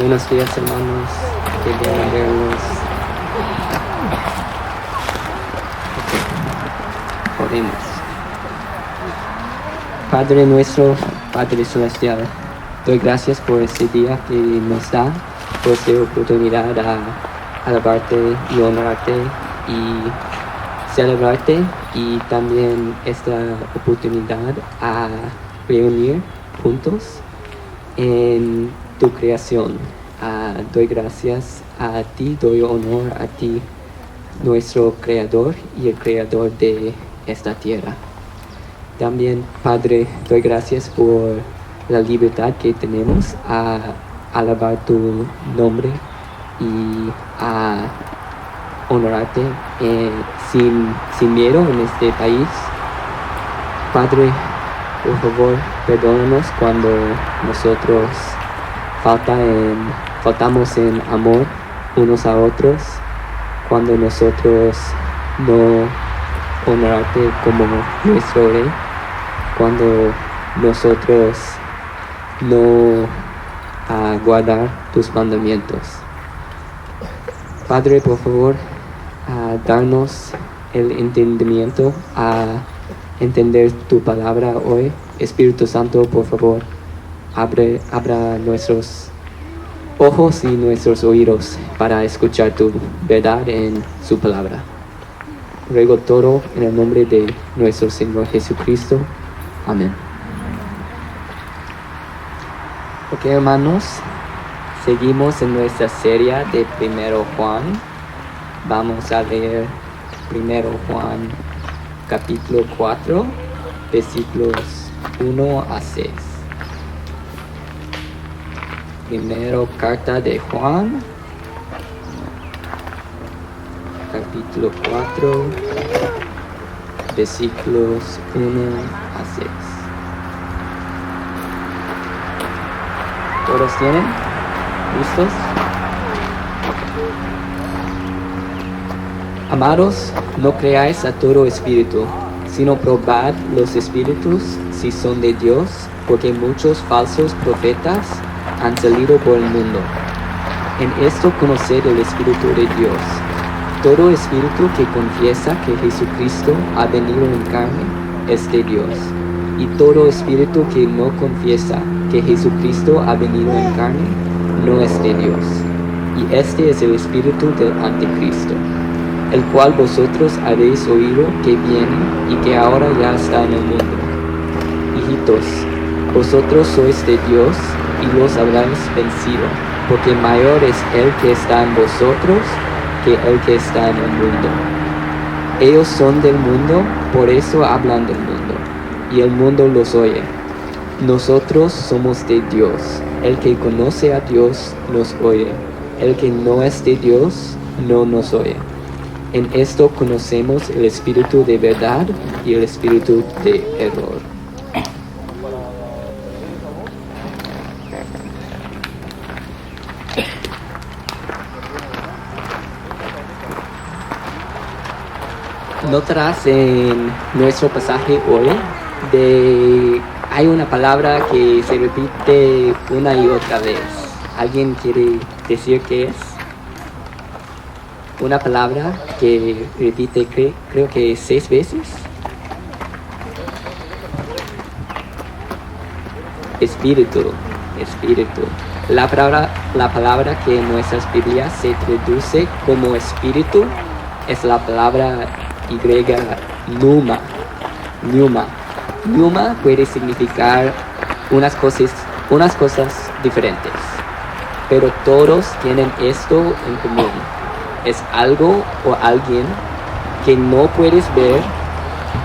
Buenos días, hermanos. Qué bien verlos. Oremos. Padre nuestro, Padre celestial, doy gracias por este día que nos da, por esta oportunidad a alabarte y honrarte y celebrarte, y también esta oportunidad a reunir juntos en tu creación. Doy gracias a ti, doy honor a ti, nuestro creador y el creador de esta tierra. También, Padre, doy gracias por la libertad que tenemos a alabar tu nombre y a honorarte sin miedo en este país. Padre, por favor, perdónanos cuando nosotros faltamos en amor unos a otros, cuando nosotros no honorarte como nuestro rey, cuando nosotros no guardar tus mandamientos. Padre, por favor, darnos el entendimiento a entender tu palabra hoy. Espíritu Santo, por favor, abra nuestros ojos y nuestros oídos para escuchar tu verdad en su palabra. Ruego todo en el nombre de nuestro Señor Jesucristo. Amén. Ok, hermanos, seguimos en nuestra serie de 1 Juan. Vamos a leer 1 Juan capítulo 4, versículos 1 a 6. Primero carta de Juan, capítulo 4, versículos 1 a 6. ¿Todos tienen? ¿Listos? Amados, no creáis a todo espíritu, sino probad los espíritus si son de Dios, porque muchos falsos profetas han salido por el mundo. En esto conoced el Espíritu de Dios. Todo espíritu que confiesa que Jesucristo ha venido en carne es de Dios. Y todo espíritu que no confiesa que Jesucristo ha venido en carne no es de Dios. Y este es el espíritu del anticristo, el cual vosotros habéis oído que viene y que ahora ya está en el mundo. Hijitos, vosotros sois de Dios y los habréis vencido, porque mayor es el que está en vosotros que el que está en el mundo. Ellos son del mundo, por eso hablan del mundo, y el mundo los oye. Nosotros somos de Dios. El que conoce a Dios nos oye. El que no es de Dios no nos oye. En esto conocemos el espíritu de verdad y el espíritu de error. Notarás en nuestro pasaje hoy hay una palabra que se repite una y otra vez. ¿Alguien quiere decir qué es? Una palabra que repite creo que 6 veces. Espíritu. La palabra que en nuestras Biblias se traduce como espíritu es la palabra griega pneuma. Pneuma puede significar unas cosas diferentes, pero todos tienen esto en común. Es algo o alguien que no puedes ver,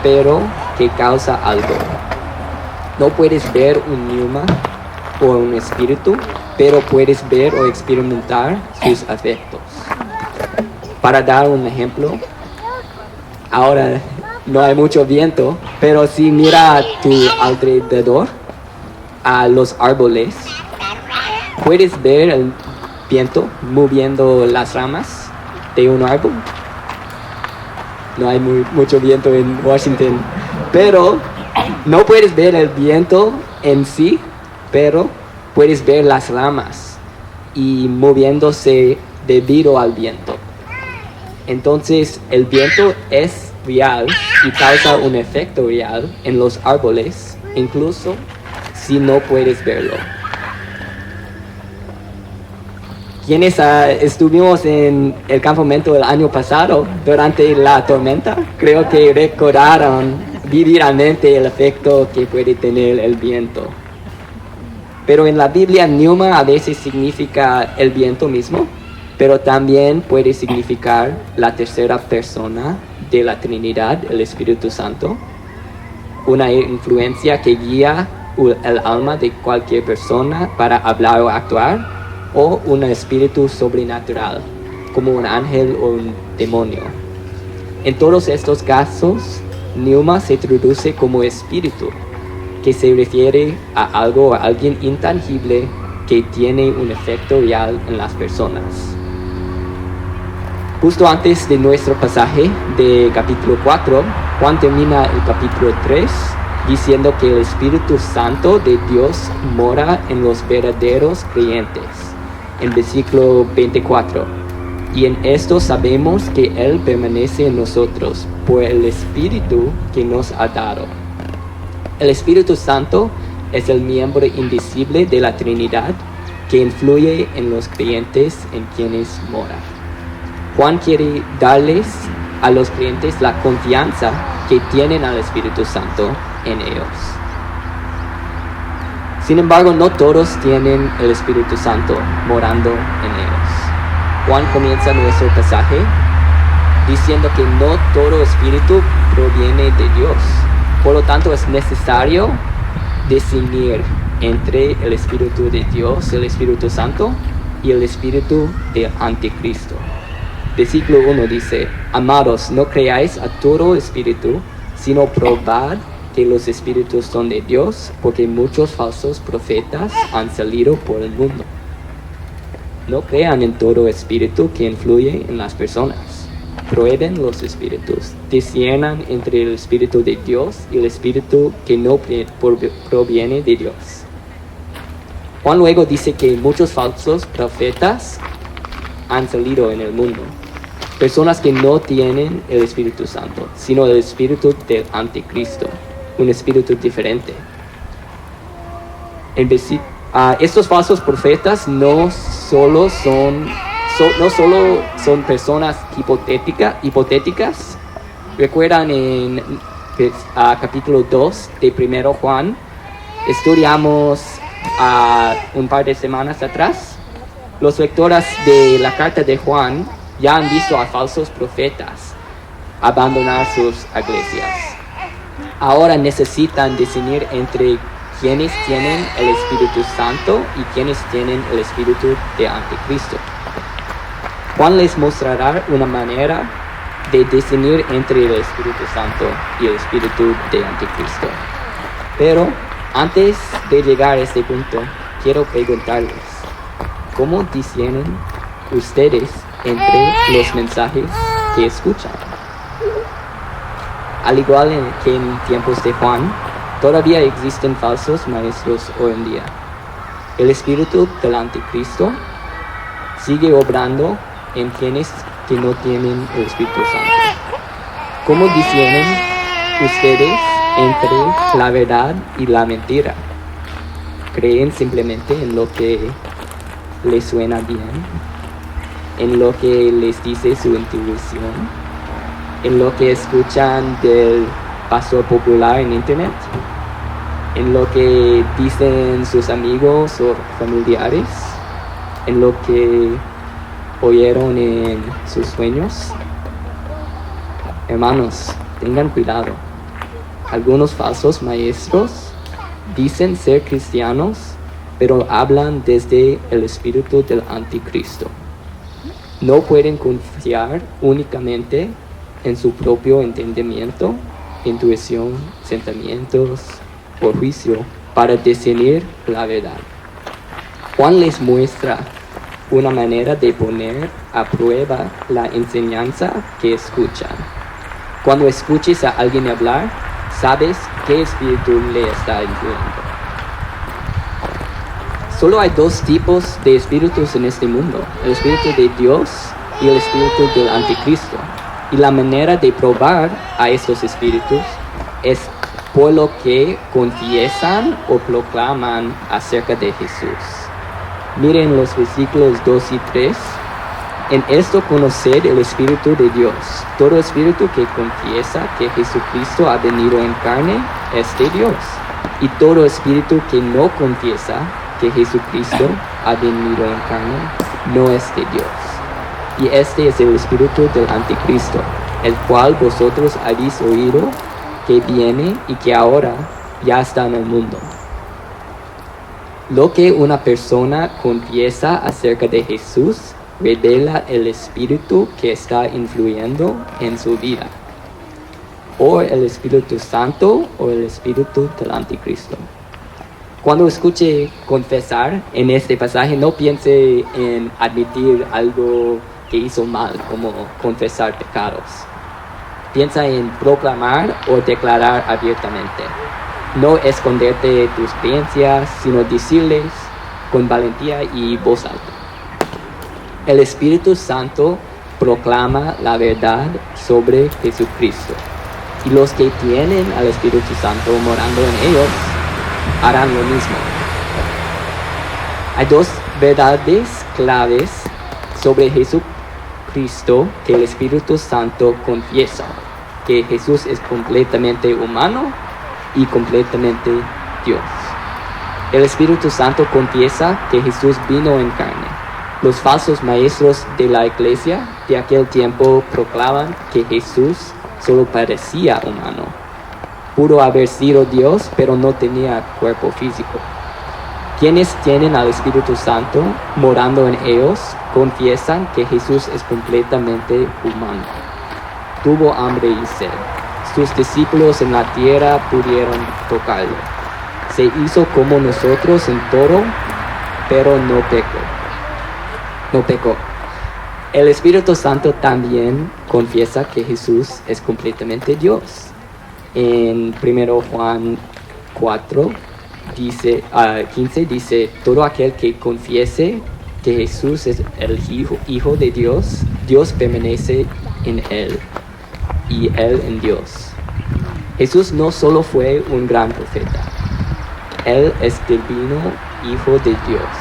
pero que causa algo. No puedes ver un pneuma o un espíritu, pero puedes ver o experimentar sus efectos. Para dar un ejemplo, ahora no hay mucho viento, pero si mira a tu alrededor, a los árboles, puedes ver el viento moviendo las ramas de un árbol. No hay mucho viento en Washington, pero no puedes ver el viento en sí, pero puedes ver las ramas y moviéndose debido al viento. Entonces el viento es real y causa un efecto real en los árboles, incluso si no puedes verlo. Quienes estuvimos en el campamento el año pasado durante la tormenta, creo que recordaron vividamente el efecto que puede tener el viento. Pero en la Biblia, pneuma a veces significa el viento mismo, pero también puede significar la tercera persona de la Trinidad, el Espíritu Santo, una influencia que guía el alma de cualquier persona para hablar o actuar, o un espíritu sobrenatural, como un ángel o un demonio. En todos estos casos, pneuma se traduce como espíritu, que se refiere a algo o a alguien intangible que tiene un efecto real en las personas. Justo antes de nuestro pasaje de capítulo 4, Juan termina el capítulo 3 diciendo que el Espíritu Santo de Dios mora en los verdaderos creyentes. En versículo 24, y en esto sabemos que Él permanece en nosotros por el Espíritu que nos ha dado. El Espíritu Santo es el miembro invisible de la Trinidad que influye en los creyentes en quienes mora. Juan quiere darles a los creyentes la confianza que tienen al Espíritu Santo en ellos. Sin embargo, no todos tienen el Espíritu Santo morando en ellos. Juan comienza nuestro pasaje diciendo que no todo espíritu proviene de Dios. Por lo tanto, es necesario discernir entre el Espíritu de Dios, el Espíritu Santo, y el Espíritu del Anticristo. Versículo 1 dice: amados, no creáis a todo espíritu, sino probad que los espíritus son de Dios, porque muchos falsos profetas han salido por el mundo. No crean en todo espíritu que influye en las personas. Prueben los espíritus, disciernan entre el espíritu de Dios y el espíritu que no proviene de Dios. Juan luego dice que muchos falsos profetas han salido en el mundo. Personas que no tienen el Espíritu Santo, sino el espíritu del Anticristo, un espíritu diferente. Estos falsos profetas no solo son personas hipotéticas. Recuerdan en capítulo 2 de 1 Juan, estudiamos un par de semanas atrás. Los lectores de la carta de Juan ya han visto a falsos profetas abandonar sus iglesias. Ahora necesitan discernir entre quienes tienen el Espíritu Santo y quienes tienen el Espíritu de Anticristo. Juan les mostrará una manera de discernir entre el Espíritu Santo y el Espíritu de Anticristo. Pero antes de llegar a este punto, quiero preguntarles, ¿cómo disciernen ustedes entre los mensajes que escuchan? Al igual que en tiempos de Juan, todavía existen falsos maestros hoy en día. El espíritu del Anticristo sigue obrando en quienes que no tienen el Espíritu Santo. ¿Cómo disciernen ustedes entre la verdad y la mentira? ¿Creen simplemente en lo que les suena bien? ¿En lo que les dice su intuición? ¿En lo que escuchan del pastor popular en internet? ¿En lo que dicen sus amigos o familiares? ¿En lo que oyeron en sus sueños? Hermanos, tengan cuidado. Algunos falsos maestros dicen ser cristianos, pero hablan desde el espíritu del Anticristo. No pueden confiar únicamente en su propio entendimiento, intuición, sentimientos o juicio para discernir la verdad. Juan les muestra una manera de poner a prueba la enseñanza que escuchan. Cuando escuches a alguien hablar, sabes qué espíritu le está influyendo. Solo hay dos tipos de espíritus en este mundo, el espíritu de Dios y el espíritu del anticristo. Y la manera de probar a estos espíritus es por lo que confiesan o proclaman acerca de Jesús. Miren los versículos 2 y 3. En esto conocer el Espíritu de Dios. Todo espíritu que confiesa que Jesucristo ha venido en carne es de Dios. Y todo espíritu que no confiesa que Jesucristo ha venido en carne no es de Dios. Y este es el espíritu del anticristo, el cual vosotros habéis oído que viene y que ahora ya está en el mundo. Lo que una persona confiesa acerca de Jesús revela el espíritu que está influyendo en su vida, o el Espíritu Santo o el espíritu del anticristo. Cuando escuche confesar en este pasaje, no piense en admitir algo que hizo mal, como confesar pecados. Piensa en proclamar o declarar abiertamente. No esconderte tus creencias, sino decirles con valentía y voz alta. El Espíritu Santo proclama la verdad sobre Jesucristo. Y los que tienen al Espíritu Santo morando en ellos harán lo mismo. Hay dos verdades claves sobre Jesucristo que el Espíritu Santo confiesa: que Jesús es completamente humano y completamente Dios. El Espíritu Santo confiesa que Jesús vino en carne. Los falsos maestros de la iglesia de aquel tiempo proclaman que Jesús solo parecía humano. Pudo haber sido Dios, pero no tenía cuerpo físico. Quienes tienen al Espíritu Santo morando en ellos confiesan que Jesús es completamente humano. Tuvo hambre y sed. Sus discípulos en la tierra pudieron tocarlo. Se hizo como nosotros en todo, pero no pecó. El Espíritu Santo también confiesa que Jesús es completamente Dios. En 1 Juan 4, 15 dice: todo aquel que confiese que Jesús es el Hijo de Dios, Dios permanece en él y él en Dios. Jesús no solo fue un gran profeta, él es divino Hijo de Dios.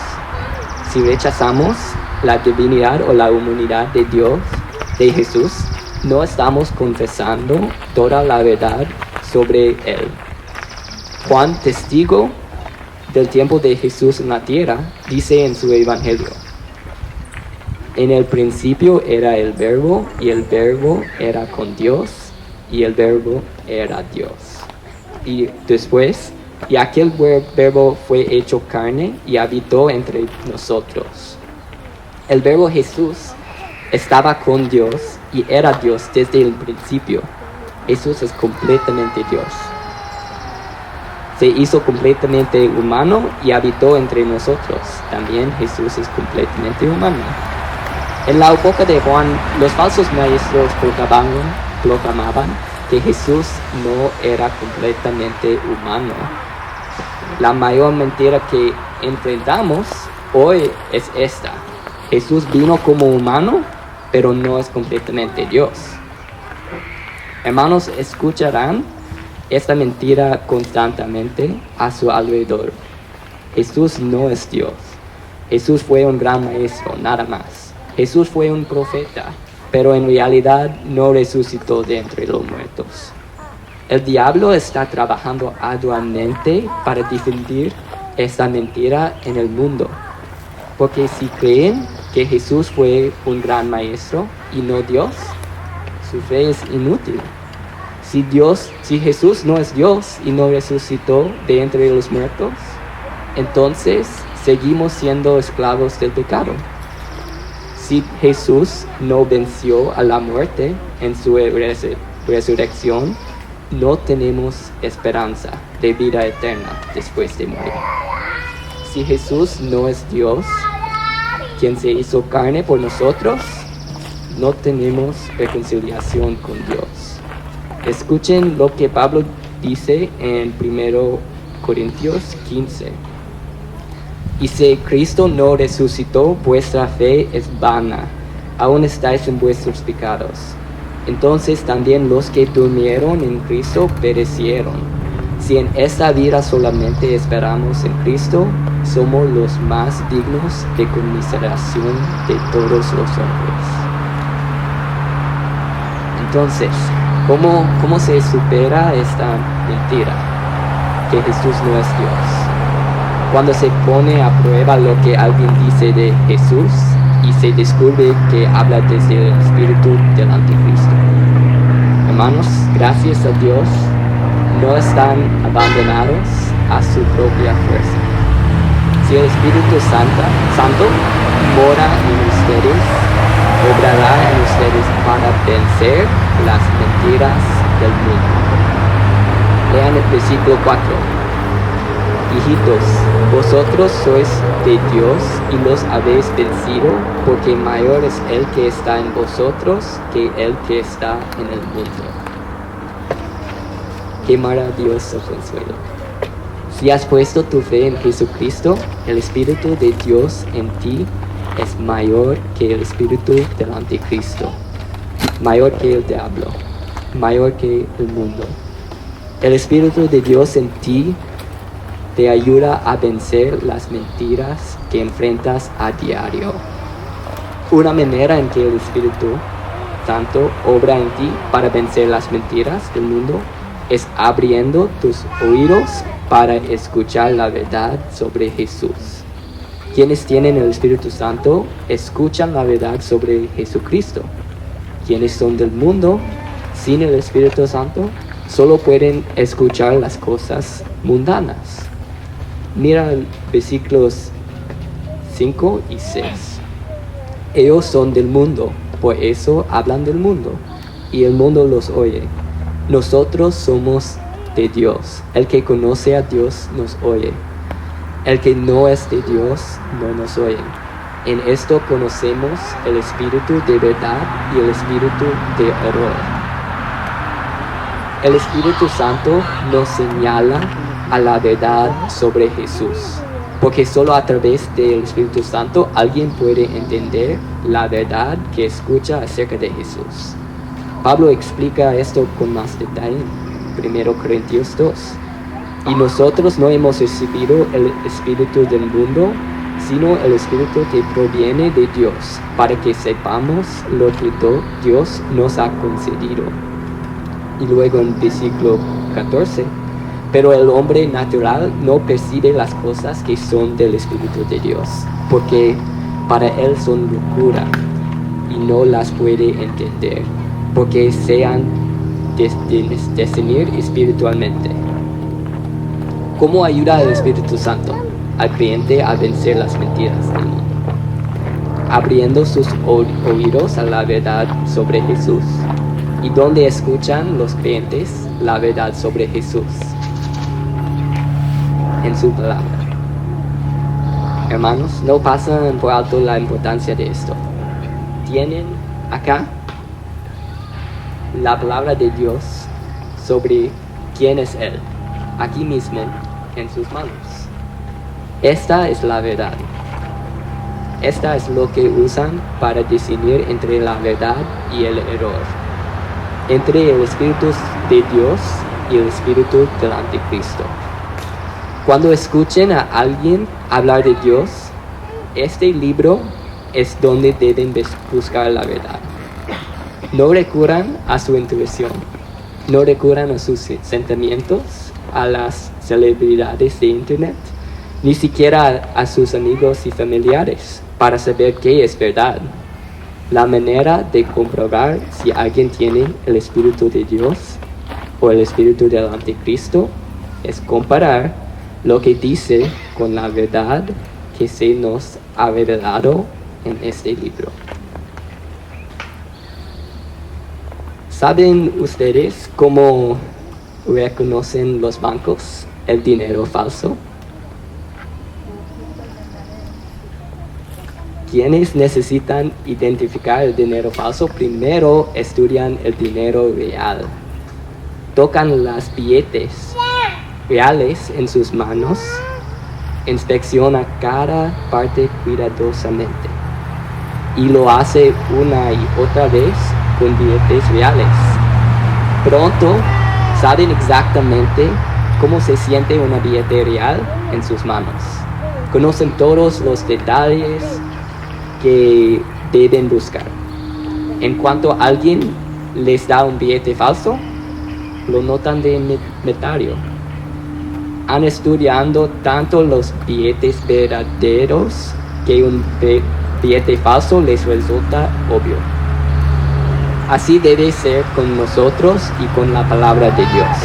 Si rechazamos la divinidad o la humanidad de Dios, de Jesús, no estamos confesando toda la verdad sobre él. Juan, testigo del tiempo de Jesús en la tierra, dice en su evangelio: en el principio era el Verbo, y el Verbo era con Dios, y el Verbo era Dios. Y después, y aquel Verbo fue hecho carne y habitó entre nosotros. El Verbo Jesús estaba con Dios y era Dios desde el principio. Jesús es completamente Dios. Se hizo completamente humano y habitó entre nosotros. También Jesús es completamente humano. En la época de Juan, los falsos maestros proclamaban que Jesús no era completamente humano. La mayor mentira que enfrentamos hoy es esta: Jesús vino como humano, pero no es completamente Dios. Hermanos, escucharán esta mentira constantemente a su alrededor. Jesús no es Dios. Jesús fue un gran maestro, nada más. Jesús fue un profeta, pero en realidad no resucitó de entre los muertos. El diablo está trabajando arduamente para difundir esta mentira en el mundo. Porque si creen que Jesús fue un gran maestro y no Dios, su fe es inútil. Si Jesús no es Dios y no resucitó de entre los muertos, entonces seguimos siendo esclavos del pecado. Si Jesús no venció a la muerte en su resurrección, no tenemos esperanza de vida eterna después de morir. Si Jesús no es Dios, quien se hizo carne por nosotros, no tenemos reconciliación con Dios. Escuchen lo que Pablo dice en 1 Corintios 15. Y si Cristo no resucitó, vuestra fe es vana, aún estáis en vuestros pecados. Entonces también los que durmieron en Cristo perecieron. Si en esta vida solamente esperamos en Cristo, somos los más dignos de conmiseración de todos los hombres. Entonces, ¿cómo se supera esta mentira? Que Jesús no es Dios. Cuando se pone a prueba lo que alguien dice de Jesús y se descubre que habla desde el espíritu del anticristo. Hermanos, gracias a Dios, no están abandonados a su propia fuerza. Si el Espíritu Santo mora en ustedes, obrará en ustedes para vencer las mentiras del mundo. Lean el versículo 4. Hijitos, vosotros sois de Dios y los habéis vencido, porque mayor es el que está en vosotros que el que está en el mundo. Qué maravilloso consuelo. Si has puesto tu fe en Jesucristo, el Espíritu de Dios en ti es mayor que el espíritu del anticristo, mayor que el diablo, mayor que el mundo. El Espíritu de Dios en ti te ayuda a vencer las mentiras que enfrentas a diario. Una manera en que el Espíritu Santo obra en ti para vencer las mentiras del mundo es abriendo tus oídos para escuchar la verdad sobre Jesús. Quienes tienen el Espíritu Santo escuchan la verdad sobre Jesucristo. Quienes son del mundo, sin el Espíritu Santo, solo pueden escuchar las cosas mundanas. Mira versículos 5 y 6. Ellos son del mundo, por eso hablan del mundo, y el mundo los oye. Nosotros somos de Dios. El que conoce a Dios nos oye. El que no es de Dios no nos oye. En esto conocemos el espíritu de verdad y el espíritu de error. El Espíritu Santo nos señala a la verdad sobre Jesús, porque solo a través del Espíritu Santo alguien puede entender la verdad que escucha acerca de Jesús. Pablo explica esto con más detalle en 1 Corintios 2. Y nosotros no hemos recibido el espíritu del mundo, sino el espíritu que proviene de Dios, para que sepamos lo que Dios nos ha concedido. Y luego en versículo 14, pero el hombre natural no percibe las cosas que son del Espíritu de Dios, porque para él son locura, y no las puede entender, porque se han de discernir espiritualmente. ¿Cómo ayuda el Espíritu Santo al creyente a vencer las mentiras del mundo? Abriendo sus oídos a la verdad sobre Jesús. ¿Y dónde escuchan los creyentes la verdad sobre Jesús? En su palabra. Hermanos, no pasen por alto la importancia de esto. Tienen acá la palabra de Dios sobre quién es Él, aquí mismo en sus manos. Esta es la verdad. Esta es lo que usan para discernir entre la verdad y el error, entre el Espíritu de Dios y el Espíritu del Anticristo. Cuando escuchen a alguien hablar de Dios, este libro es donde deben buscar la verdad. No recurran a su intuición, no recurran a sus sentimientos, a las celebridades de internet, ni siquiera a sus amigos y familiares para saber qué es verdad. La manera de comprobar si alguien tiene el Espíritu de Dios o el Espíritu del Anticristo es comparar lo que dice con la verdad que se nos ha revelado en este libro. ¿Saben ustedes cómo reconocen los bancos el dinero falso? Quienes necesitan identificar el dinero falso primero estudian el dinero real. Tocan las billetes reales en sus manos inspecciona cada parte cuidadosamente y lo hace una y otra vez con billetes reales. Pronto saben exactamente cómo se siente una billete real en sus manos. Conocen todos los detalles que deben buscar. En cuanto alguien les da un billete falso, lo notan de inventario. Han estudiado tanto los billetes verdaderos que un billete falso les resulta obvio. Así debe ser con nosotros y con la palabra de Dios.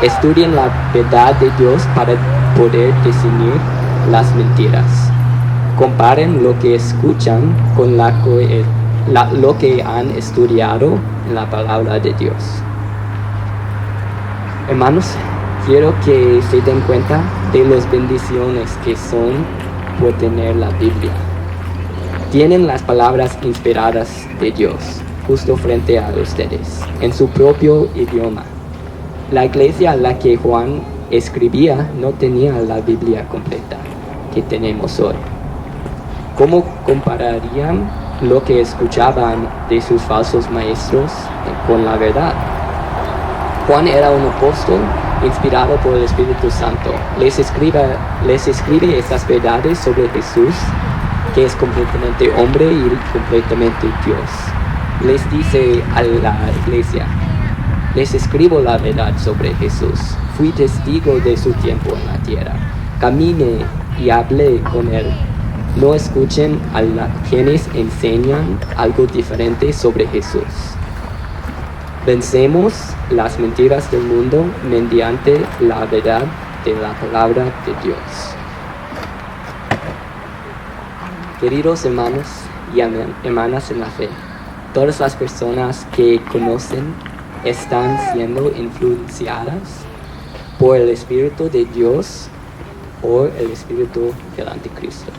Estudien la verdad de Dios para poder discernir las mentiras. Comparen lo que escuchan con lo que han estudiado en la palabra de Dios. Hermanos, quiero que se den cuenta de las bendiciones que son por tener la Biblia. Tienen las palabras inspiradas de Dios justo frente a ustedes, en su propio idioma. La iglesia a la que Juan escribía no tenía la Biblia completa que tenemos hoy. ¿Cómo compararían lo que escuchaban de sus falsos maestros con la verdad? Juan era un apóstol inspirado por el Espíritu Santo. Les escribe estas verdades sobre Jesús, que es completamente hombre y completamente Dios. Les dice a la iglesia: les escribo la verdad sobre Jesús. Fui testigo de su tiempo en la tierra. Caminé y hablé con él. No escuchen a quienes enseñan algo diferente sobre Jesús. Vencemos las mentiras del mundo mediante la verdad de la palabra de Dios. Queridos hermanos y hermanas en la fe, todas las personas que conocen están siendo influenciadas por el Espíritu de Dios o el Espíritu del Anticristo.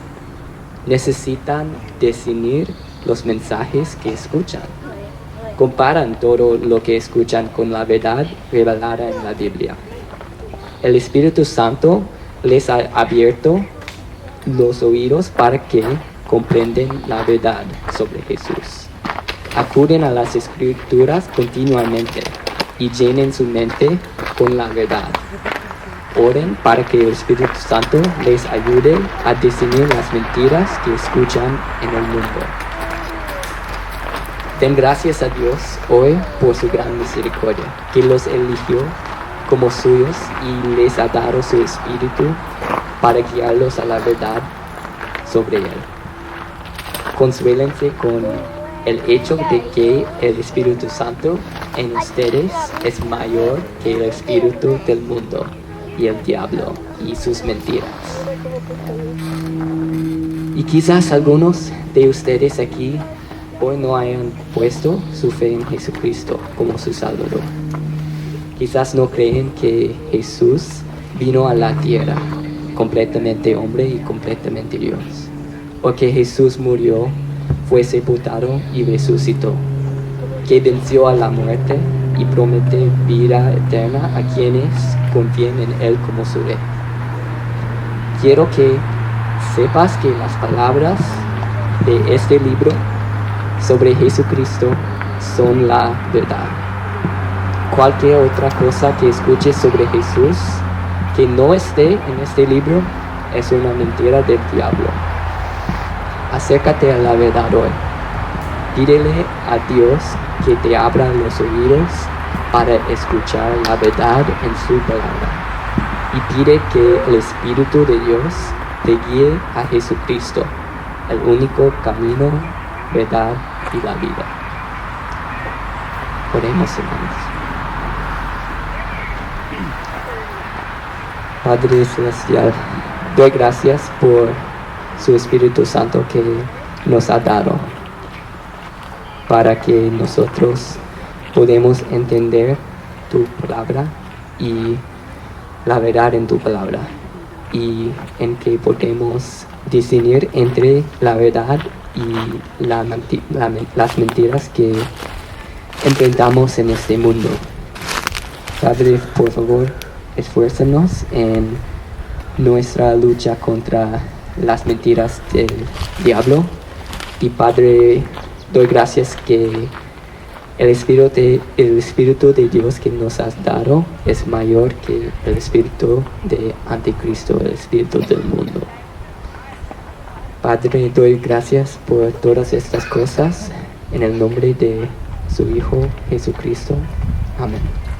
Necesitan discernir los mensajes que escuchan. Comparan todo lo que escuchan con la verdad revelada en la Biblia. El Espíritu Santo les ha abierto los oídos para que comprendan la verdad sobre Jesús. Acuden a las Escrituras continuamente y llenen su mente con la verdad. Oren para que el Espíritu Santo les ayude a discernir las mentiras que escuchan en el mundo. Den gracias a Dios hoy por su gran misericordia, que los eligió como suyos y les ha dado su Espíritu para guiarlos a la verdad sobre Él. Consuélense con el hecho de que el Espíritu Santo en ustedes es mayor que el espíritu del mundo y el diablo y sus mentiras. Y quizás algunos de ustedes aquí hoy no hayan puesto su fe en Jesucristo como su Salvador. Quizás no creen que Jesús vino a la tierra completamente hombre y completamente Dios, o que Jesús murió, fue sepultado y resucitó, que venció a la muerte y promete vida eterna a quienes confíen en Él como su Rey. Quiero que sepas que las palabras de este libro sobre Jesucristo son la verdad. Cualquier otra cosa que escuches sobre Jesús que no esté en este libro es una mentira del diablo. Acércate a la verdad hoy. Pídele a Dios que te abra los oídos para escuchar la verdad en su palabra. Y pide que el Espíritu de Dios te guíe a Jesucristo, el único camino, verdad y la vida. Oremos, hermanos. Padre Celestial, doy gracias por su Espíritu Santo que nos ha dado para que nosotros podamos entender tu palabra y la verdad en tu palabra, y en que podemos discernir entre la verdad y las mentiras que enfrentamos en este mundo. Padre, por favor, esfuérzanos en nuestra lucha contra las mentiras del diablo. Y Padre, doy gracias que el Espíritu de Dios que nos has dado es mayor que el espíritu de Anticristo, el espíritu del mundo. Padre, doy gracias por todas estas cosas en el nombre de su Hijo Jesucristo. Amén.